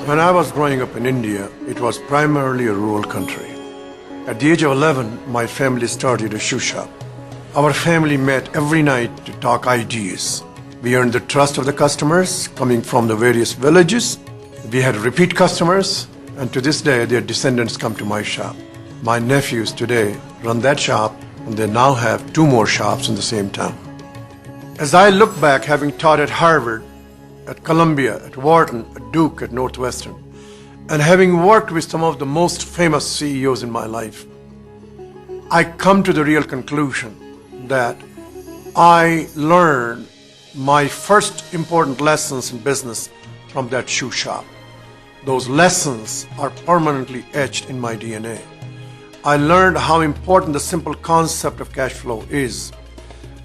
When I was growing up in India, it was primarily a rural country. At the age of 11, my family started a shoe shop. Our family met every night to talk ideas. We earned the trust of the customers coming from the various villages. We had repeat customers, and to this day, their descendants come to my shop. My nephews today run that shop, and they now have 2 more shops in the same town. As I look back, having taught at Harvard, at Columbia, at Wharton, at Duke, at Northwestern, and having worked with some of the most famous CEOs in my life, I come to the real conclusion that I learned my first important lessons in business from that shoe shop. Those lessons are permanently etched in my DNA. I learned how important the simple concept of cash flow is.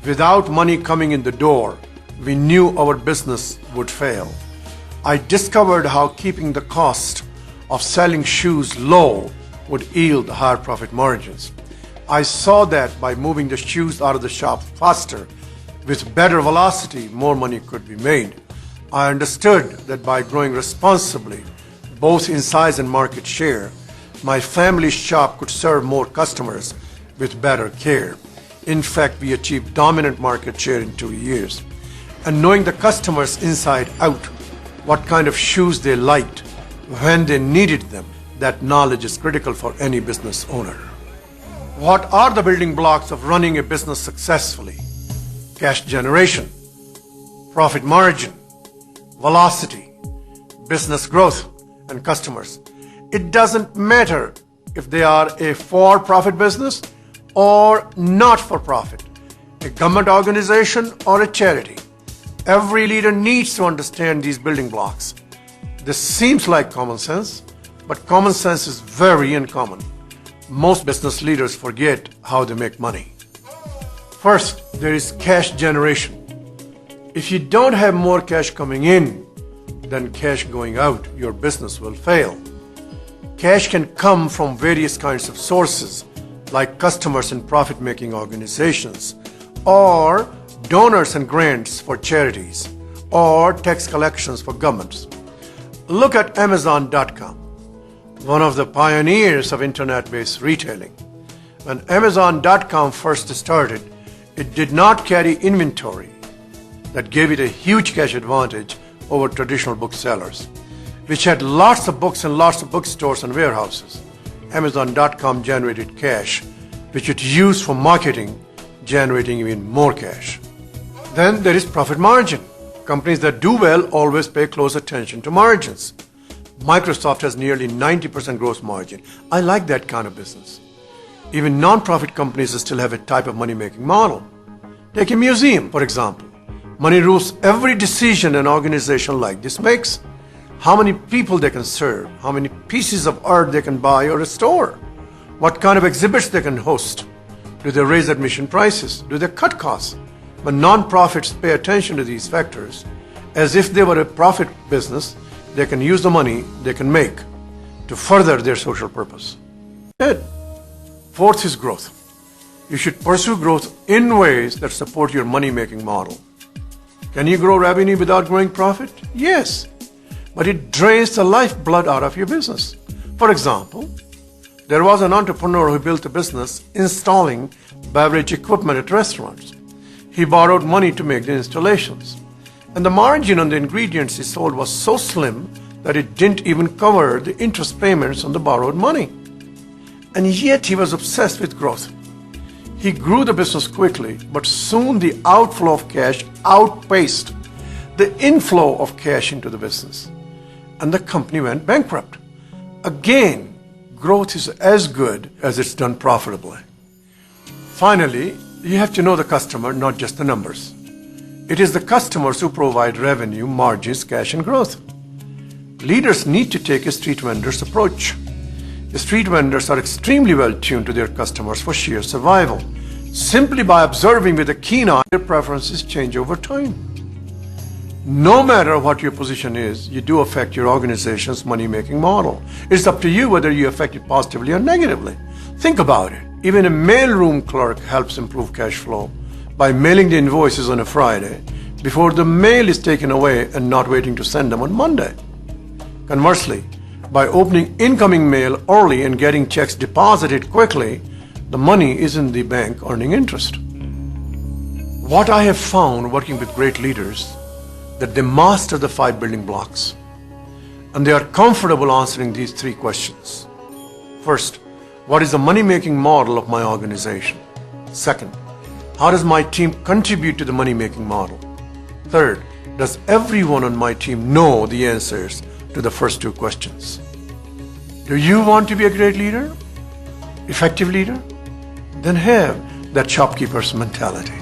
Without money coming in the door, we knew our business would fail. I discovered how keeping the cost of selling shoes low would yield higher profit margins. I saw that by moving the shoes out of the shop faster, with better velocity, more money could be made. I understood that by growing responsibly, both in size and market share, my family's shop could serve more customers with better care. In fact, we achieved dominant market share in 2 years. And knowing the customers inside out, what kind of shoes they liked, when they needed them, that knowledge is critical for any business owner. What are the building blocks of running a business successfully? Cash generation, profit margin, velocity, business growth, and customers. It doesn't matter if they are a for-profit business or not for profit, a government organization or a charity. Every leader needs to understand these building blocks. This seems like common sense, but common sense is very uncommon. Most business leaders forget how they make money. First, there is cash generation. If you don't have more cash coming in than cash going out, your business will fail. Cash can come from various kinds of sources, like customers in profit-making organizations, or donors and grants for charities, or tax collections for governments. Look at Amazon.com, one of the pioneers of internet-based retailing. When Amazon.com first started, it did not carry inventory. That gave it a huge cash advantage over traditional booksellers, which had lots of books and lots of bookstores and warehouses. Amazon.com generated cash, which it used for marketing, generating even more cash. Then there is profit margin. Companies that do well always pay close attention to margins. Microsoft has nearly 90% gross margin. I like that kind of business. Even non-profit companies still have a type of money-making model. Take a museum, for example. Money rules every decision an organization like this makes. How many people they can serve, how many pieces of art they can buy or restore, what kind of exhibits they can host. Do they raise admission prices? Do they cut costs? But non-profits pay attention to these factors. As if they were a profit business, they can use the money they can make to further their social purpose. Good. Fourth is growth. You should pursue growth in ways that support your money-making model. Can you grow revenue without growing profit? Yes, but it drains the lifeblood out of your business. For example, there was an entrepreneur who built a business installing beverage equipment at restaurants. He borrowed money to make the installations, and the margin on the ingredients he sold was so slim that it didn't even cover the interest payments on the borrowed money. And yet he was obsessed with growth. He grew the business quickly, but soon the outflow of cash outpaced the inflow of cash into the business, and the company went bankrupt. Again, growth is as good as it's done profitably. Finally, you have to know the customer, not just the numbers. It is the customers who provide revenue, margins, cash, and growth. Leaders need to take a street vendor's approach. The street vendors are extremely well tuned to their customers for sheer survival. Simply by observing with a keen eye, their preferences change over time. No matter what your position is, you do affect your organization's money-making model. It's up to you whether you affect it positively or negatively. Think about it. Even a mailroom clerk helps improve cash flow by mailing the invoices on a Friday before the mail is taken away and not waiting to send them on Monday. Conversely, by opening incoming mail early and getting checks deposited quickly, the money is in the bank earning interest. What I have found working with great leaders, that they master the 5 building blocks, and they are comfortable answering these 3 questions. First, what is the money-making model of my organization? Second, how does my team contribute to the money-making model? Third, does everyone on my team know the answers to the first 2 questions? Do you want to be a great leader? Effective leader? Then have that shopkeeper's mentality.